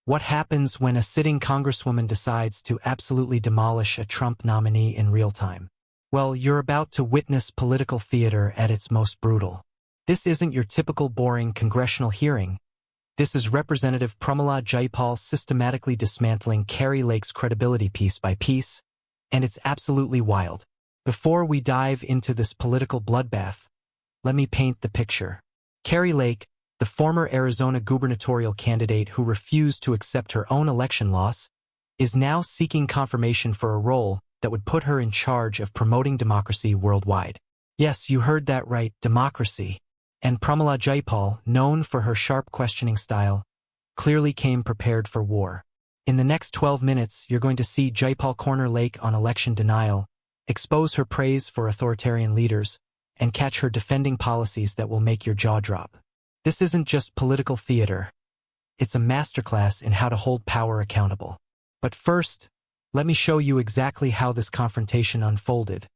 What happens when a sitting congresswoman decides to absolutely demolish a Trump nominee in real time? Well, you're about to witness political theater at its most brutal. This isn't your typical boring congressional hearing. This is Representative Pramila Jayapal systematically dismantling Kari Lake's credibility piece by piece, and it's absolutely wild. Before we dive into this political bloodbath, let me paint the picture. Kari Lake, the former Arizona gubernatorial candidate who refused to accept her own election loss, is now seeking confirmation for a role that would put her in charge of promoting democracy worldwide. Yes, you heard that right, democracy. And Pramila Jayapal, known for her sharp questioning style, clearly came prepared for war. In the next 12 minutes, you're going to see Jayapal corner Lake on election denial, expose her praise for authoritarian leaders, and catch her defending policies that will make your jaw drop. This isn't just political theater. It's a masterclass in how to hold power accountable. But first, let me show you exactly how this confrontation unfolded,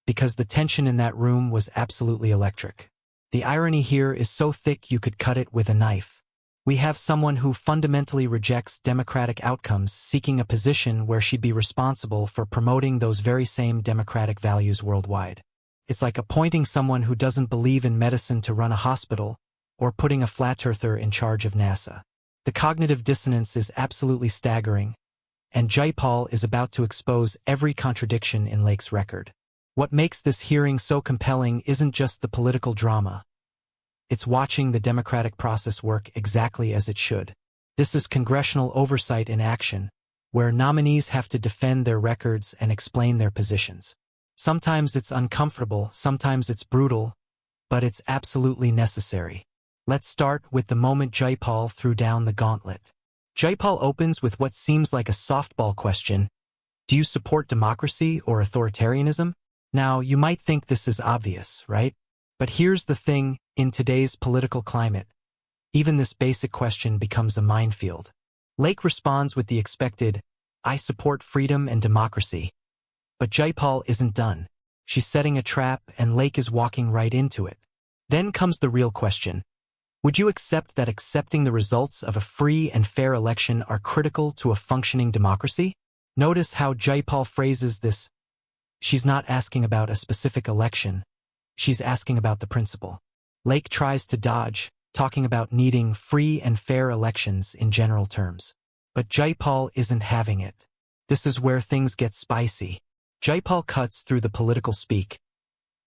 because the tension in that room was absolutely electric. The irony here is so thick you could cut it with a knife. We have someone who fundamentally rejects democratic outcomes seeking a position where she'd be responsible for promoting those very same democratic values worldwide. It's like appointing someone who doesn't believe in medicine to run a hospital, or putting a flat-earther in charge of NASA. The cognitive dissonance is absolutely staggering, and Jayapal is about to expose every contradiction in Lake's record. What makes this hearing so compelling isn't just the political drama. It's watching the democratic process work exactly as it should. This is congressional oversight in action, where nominees have to defend their records and explain their positions. Sometimes it's uncomfortable, sometimes it's brutal, but it's absolutely necessary. Let's start with the moment Jayapal threw down the gauntlet. Jayapal opens with what seems like a softball question. Do you support democracy or authoritarianism? Now, you might think this is obvious, right? But here's the thing, in today's political climate, even this basic question becomes a minefield. Lake responds with the expected, I support freedom and democracy. But Jayapal isn't done. She's setting a trap and Lake is walking right into it. Then comes the real question. Would you accept that accepting the results of a free and fair election are critical to a functioning democracy? Notice how Jayapal phrases this. She's not asking about a specific election. She's asking about the principle. Lake tries to dodge, talking about needing free and fair elections in general terms. But Jayapal isn't having it. This is where things get spicy. Jayapal cuts through the political speak.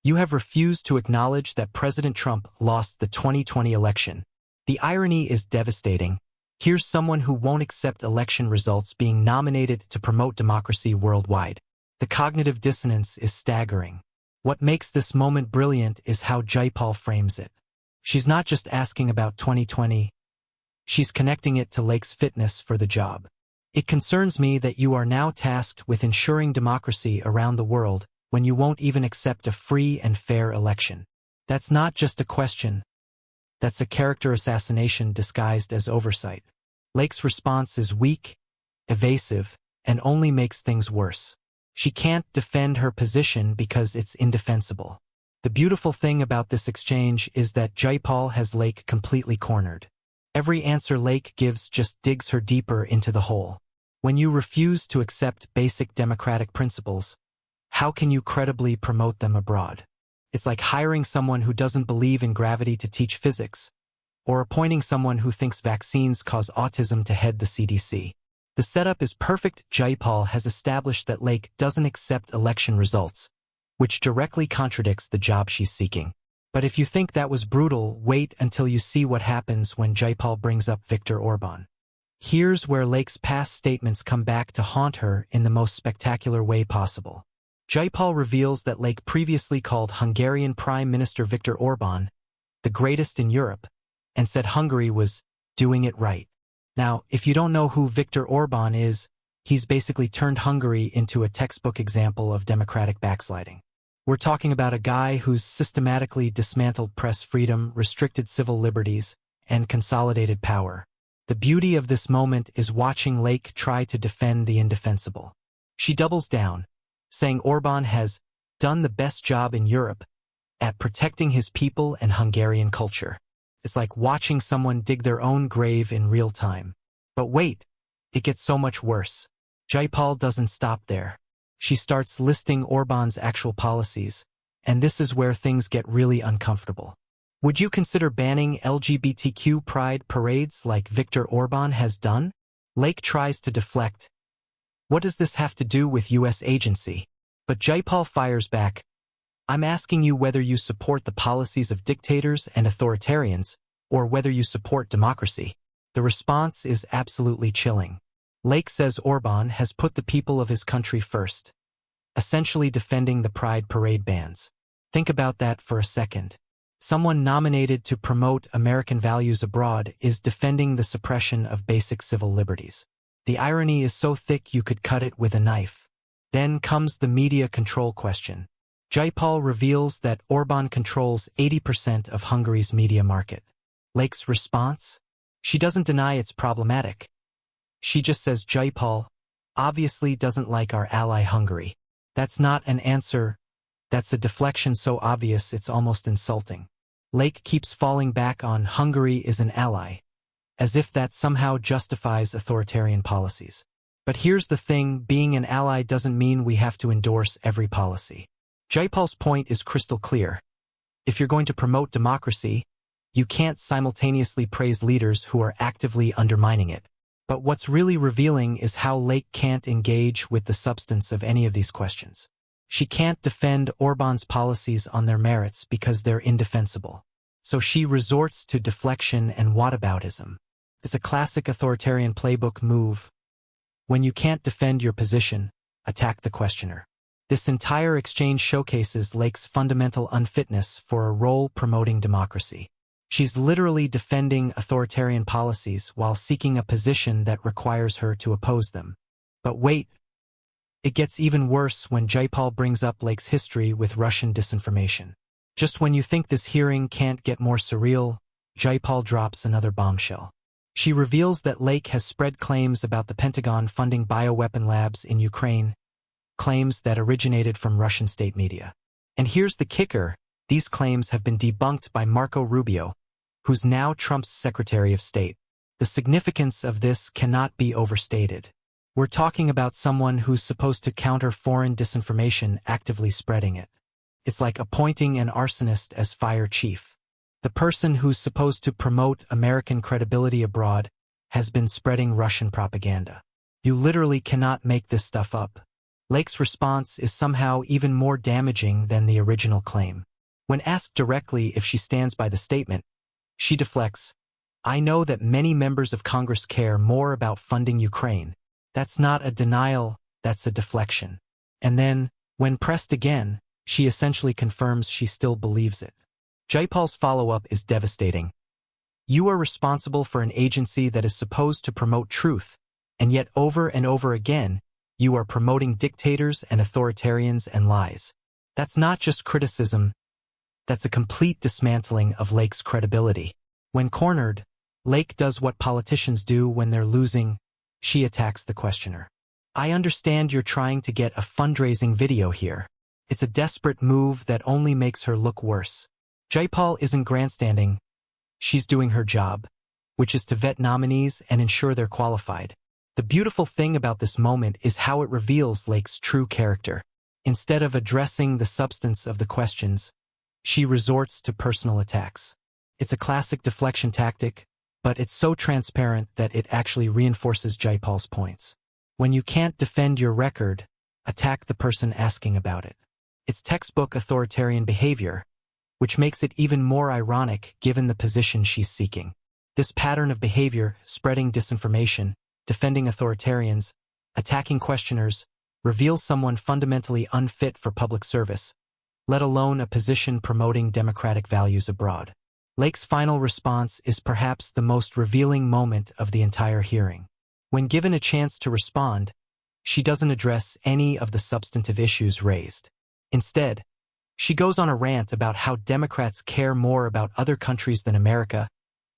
You have refused to acknowledge that President Trump lost the 2020 election. The irony is devastating. Here's someone who won't accept election results being nominated to promote democracy worldwide. The cognitive dissonance is staggering. What makes this moment brilliant is how Jayapal frames it. She's not just asking about 2020. She's connecting it to Lake's fitness for the job. It concerns me that you are now tasked with ensuring democracy around the world when you won't even accept a free and fair election. That's not just a question. That's a character assassination disguised as oversight. Lake's response is weak, evasive, and only makes things worse. She can't defend her position because it's indefensible. The beautiful thing about this exchange is that Jayapal has Lake completely cornered. Every answer Lake gives just digs her deeper into the hole. When you refuse to accept basic democratic principles, how can you credibly promote them abroad? It's like hiring someone who doesn't believe in gravity to teach physics, or appointing someone who thinks vaccines cause autism to head the CDC. The setup is perfect. Jayapal has established that Lake doesn't accept election results, which directly contradicts the job she's seeking. But if you think that was brutal, wait until you see what happens when Jayapal brings up Viktor Orban. Here's where Lake's past statements come back to haunt her in the most spectacular way possible. Jayapal reveals that Lake previously called Hungarian Prime Minister Viktor Orban the greatest in Europe, and said Hungary was doing it right. Now, if you don't know who Viktor Orban is, he's basically turned Hungary into a textbook example of democratic backsliding. We're talking about a guy who's systematically dismantled press freedom, restricted civil liberties, and consolidated power. The beauty of this moment is watching Lake try to defend the indefensible. She doubles down, saying Orban has done the best job in Europe at protecting his people and Hungarian culture. It's like watching someone dig their own grave in real time. But wait, It gets so much worse. Jayapal doesn't stop there. She starts listing Orban's actual policies, and this is where things get really uncomfortable. Would you consider banning LGBTQ pride parades like Viktor Orban has done? Lake tries to deflect. What does this have to do with U.S. agency? But Jayapal fires back. I'm asking you whether you support the policies of dictators and authoritarians, or whether you support democracy. The response is absolutely chilling. Lake says Orban has put the people of his country first, essentially defending the pride parade bans. Think about that for a second. Someone nominated to promote American values abroad is defending the suppression of basic civil liberties. The irony is so thick you could cut it with a knife. Then comes the media control question. Jayapal reveals that Orban controls 80% of Hungary's media market. Lake's response? She doesn't deny it's problematic. She just says Jayapal obviously doesn't like our ally Hungary. That's not an answer. That's a deflection so obvious it's almost insulting. Lake keeps falling back on Hungary is an ally, as if that somehow justifies authoritarian policies. But here's the thing, being an ally doesn't mean we have to endorse every policy. Jayapal's point is crystal clear. If you're going to promote democracy, you can't simultaneously praise leaders who are actively undermining it. But what's really revealing is how Lake can't engage with the substance of any of these questions. She can't defend Orban's policies on their merits because they're indefensible. So she resorts to deflection and whataboutism. It's a classic authoritarian playbook move. When you can't defend your position, attack the questioner. This entire exchange showcases Lake's fundamental unfitness for a role promoting democracy. She's literally defending authoritarian policies while seeking a position that requires her to oppose them. But wait, it gets even worse when Jayapal brings up Lake's history with Russian disinformation. Just when you think this hearing can't get more surreal, Jayapal drops another bombshell. She reveals that Lake has spread claims about the Pentagon funding bioweapon labs in Ukraine, claims that originated from Russian state media. And here's the kicker, these claims have been debunked by Marco Rubio, who's now Trump's Secretary of State. The significance of this cannot be overstated. We're talking about someone who's supposed to counter foreign disinformation actively spreading it. It's like appointing an arsonist as fire chief. The person who's supposed to promote American credibility abroad has been spreading Russian propaganda. You literally cannot make this stuff up. Lake's response is somehow even more damaging than the original claim. When asked directly if she stands by the statement, she deflects, I know that many members of Congress care more about funding Ukraine. That's not a denial, that's a deflection. And then, when pressed again, she essentially confirms she still believes it. Jayapal's follow-up is devastating. You are responsible for an agency that is supposed to promote truth, and yet over and over again, you are promoting dictators and authoritarians and lies. That's not just criticism, that's a complete dismantling of Lake's credibility. When cornered, Lake does what politicians do when they're losing, she attacks the questioner. I understand you're trying to get a fundraising video here. It's a desperate move that only makes her look worse. Jayapal isn't grandstanding, she's doing her job, which is to vet nominees and ensure they're qualified. The beautiful thing about this moment is how it reveals Lake's true character. Instead of addressing the substance of the questions, she resorts to personal attacks. It's a classic deflection tactic, but it's so transparent that it actually reinforces Jayapal's points. When you can't defend your record, attack the person asking about it. It's textbook authoritarian behavior, which makes it even more ironic given the position she's seeking. This pattern of behavior, spreading disinformation, defending authoritarians, attacking questioners, reveals someone fundamentally unfit for public service, let alone a position promoting democratic values abroad. Lake's final response is perhaps the most revealing moment of the entire hearing. When given a chance to respond, she doesn't address any of the substantive issues raised. Instead, she goes on a rant about how Democrats care more about other countries than America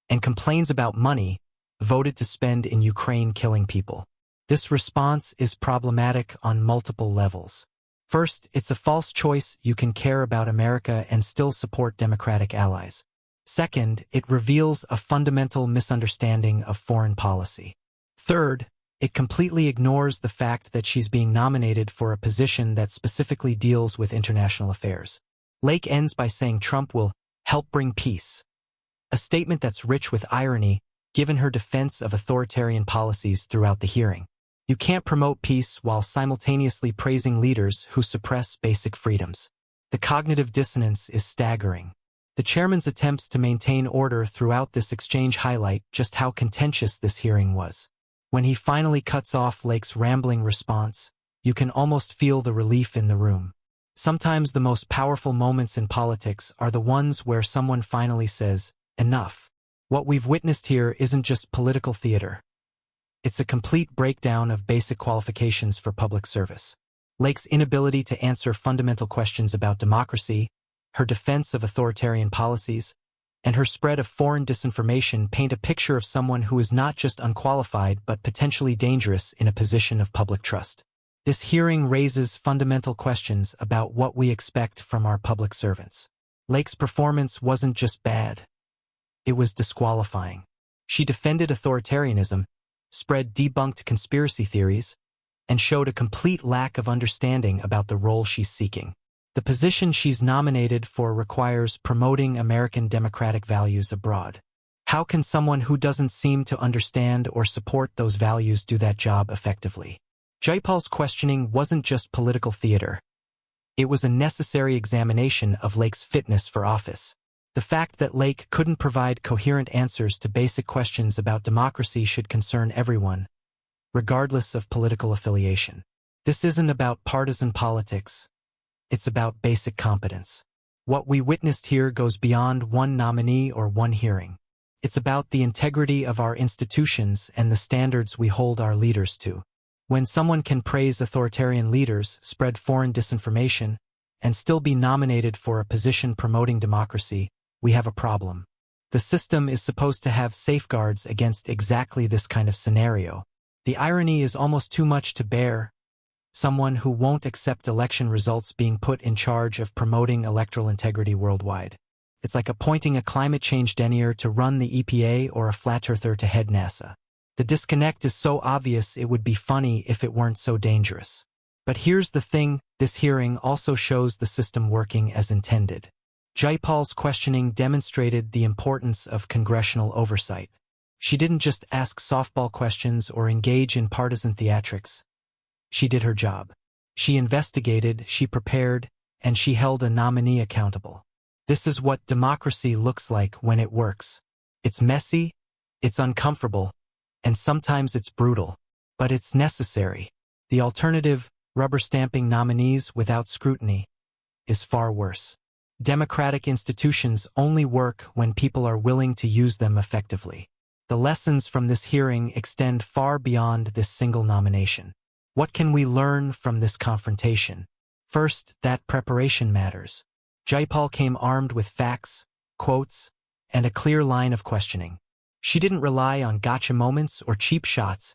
and complains about money voted to spend in Ukraine killing people. This response is problematic on multiple levels. First, it's a false choice. You can care about America and still support democratic allies. Second, it reveals a fundamental misunderstanding of foreign policy. Third, It completely ignores the fact that she's being nominated for a position that specifically deals with international affairs. Lake ends by saying Trump will help bring peace, a statement that's rich with irony given her defense of authoritarian policies throughout the hearing. You can't promote peace while simultaneously praising leaders who suppress basic freedoms. The cognitive dissonance is staggering. The chairman's attempts to maintain order throughout this exchange highlight just how contentious this hearing was. When he finally cuts off Lake's rambling response, you can almost feel the relief in the room. Sometimes the most powerful moments in politics are the ones where someone finally says, enough. What we've witnessed here isn't just political theater. It's a complete breakdown of basic qualifications for public service. Lake's inability to answer fundamental questions about democracy, her defense of authoritarian policies, and her spread of foreign disinformation paint a picture of someone who is not just unqualified but potentially dangerous in a position of public trust. This hearing raises fundamental questions about what we expect from our public servants. Lake's performance wasn't just bad. It was disqualifying. She defended authoritarianism, spread debunked conspiracy theories, and showed a complete lack of understanding about the role she's seeking. The position she's nominated for requires promoting American democratic values abroad. How can someone who doesn't seem to understand or support those values do that job effectively? Jayapal's questioning wasn't just political theater. It was a necessary examination of Lake's fitness for office. The fact that Lake couldn't provide coherent answers to basic questions about democracy should concern everyone, regardless of political affiliation. This isn't about partisan politics. It's about basic competence. What we witnessed here goes beyond one nominee or one hearing. It's about the integrity of our institutions and the standards we hold our leaders to. When someone can praise authoritarian leaders, spread foreign disinformation, and still be nominated for a position promoting democracy, we have a problem. The system is supposed to have safeguards against exactly this kind of scenario. The irony is almost too much to bear. Someone who won't accept election results being put in charge of promoting electoral integrity worldwide. It's like appointing a climate change denier to run the EPA or a flat earther to head NASA. The disconnect is so obvious it would be funny if it weren't so dangerous. But here's the thing, this hearing also shows the system working as intended. Jayapal's questioning demonstrated the importance of congressional oversight. She didn't just ask softball questions or engage in partisan theatrics. She did her job. She investigated, she prepared, and she held a nominee accountable. This is what democracy looks like when it works. It's messy, it's uncomfortable, and sometimes it's brutal. But it's necessary. The alternative, rubber-stamping nominees without scrutiny, is far worse. Democratic institutions only work when people are willing to use them effectively. The lessons from this hearing extend far beyond this single nomination. What can we learn from this confrontation? First, that preparation matters. Jayapal came armed with facts, quotes, and a clear line of questioning. She didn't rely on gotcha moments or cheap shots.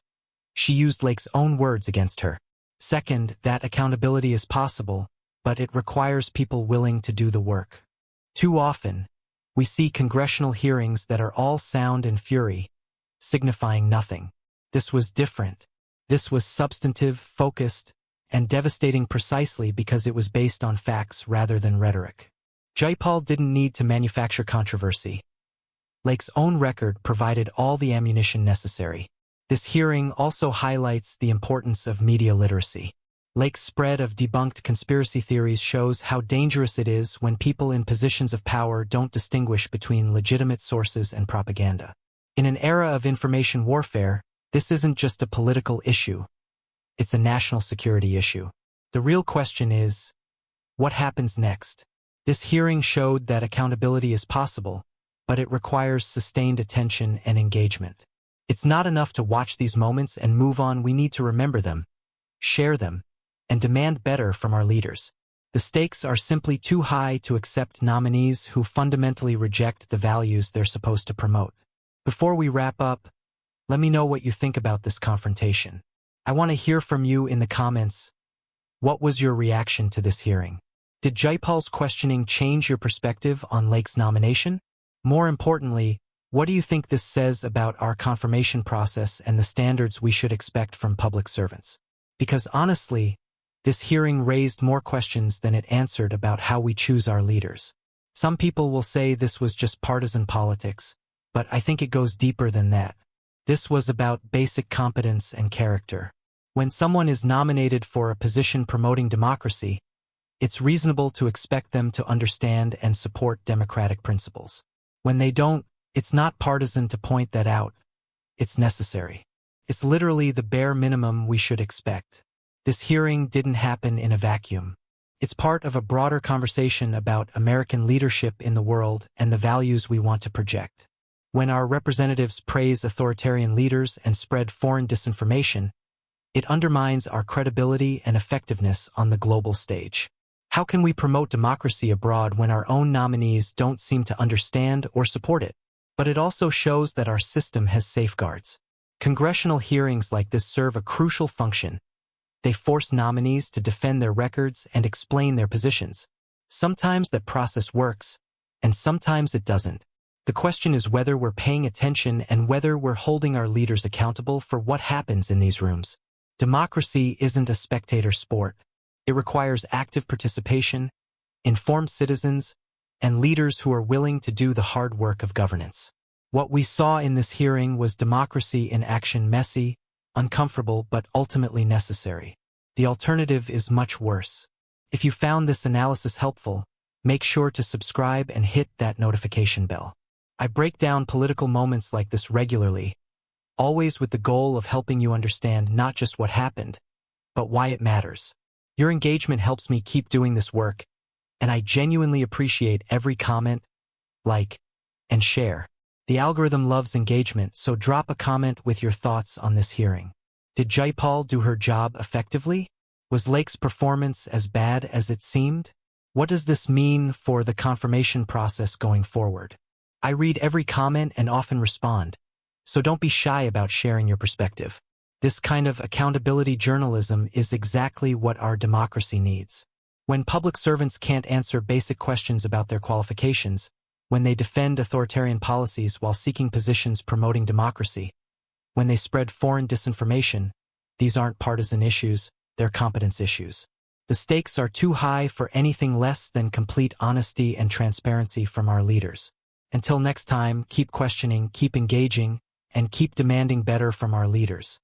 She used Lake's own words against her. Second, that accountability is possible, but it requires people willing to do the work. Too often, we see congressional hearings that are all sound and fury, signifying nothing. This was different. This was substantive, focused, and devastating precisely because it was based on facts rather than rhetoric. Jayapal didn't need to manufacture controversy. Lake's own record provided all the ammunition necessary. This hearing also highlights the importance of media literacy. Lake's spread of debunked conspiracy theories shows how dangerous it is when people in positions of power don't distinguish between legitimate sources and propaganda. In an era of information warfare, this isn't just a political issue. It's a national security issue. The real question is, what happens next? This hearing showed that accountability is possible, but it requires sustained attention and engagement. It's not enough to watch these moments and move on. We need to remember them, share them, and demand better from our leaders. The stakes are simply too high to accept nominees who fundamentally reject the values they're supposed to promote. Before we wrap up, let me know what you think about this confrontation. I want to hear from you in the comments. What was your reaction to this hearing? Did Jayapal's questioning change your perspective on Lake's nomination? More importantly, What do you think this says about our confirmation process and the standards we should expect from public servants? Because honestly, this hearing raised more questions than it answered about how we choose our leaders. Some people will say this was just partisan politics, but I think it goes deeper than that. This was about basic competence and character. When someone is nominated for a position promoting democracy, it's reasonable to expect them to understand and support democratic principles. When they don't, it's not partisan to point that out. It's necessary. It's literally the bare minimum we should expect. This hearing didn't happen in a vacuum. It's part of a broader conversation about American leadership in the world and the values we want to project. When our representatives praise authoritarian leaders and spread foreign disinformation, it undermines our credibility and effectiveness on the global stage. How can we promote democracy abroad when our own nominees don't seem to understand or support it? But it also shows that our system has safeguards. Congressional hearings like this serve a crucial function. They force nominees to defend their records and explain their positions. Sometimes that process works, and sometimes it doesn't. The question is whether we're paying attention and whether we're holding our leaders accountable for what happens in these rooms. Democracy isn't a spectator sport. It requires active participation, informed citizens, and leaders who are willing to do the hard work of governance. What we saw in this hearing was democracy in action, messy, uncomfortable, but ultimately necessary. The alternative is much worse. If you found this analysis helpful, make sure to subscribe and hit that notification bell. I break down political moments like this regularly, always with the goal of helping you understand not just what happened, but why it matters. Your engagement helps me keep doing this work, and I genuinely appreciate every comment, like, and share. The algorithm loves engagement, so drop a comment with your thoughts on this hearing. Did Jayapal do her job effectively? Was Lake's performance as bad as it seemed? What does this mean for the confirmation process going forward? I read every comment and often respond, so don't be shy about sharing your perspective. This kind of accountability journalism is exactly what our democracy needs. When public servants can't answer basic questions about their qualifications, when they defend authoritarian policies while seeking positions promoting democracy, when they spread foreign disinformation, these aren't partisan issues, they're competence issues. The stakes are too high for anything less than complete honesty and transparency from our leaders. Until next time, keep questioning, keep engaging, and keep demanding better from our leaders.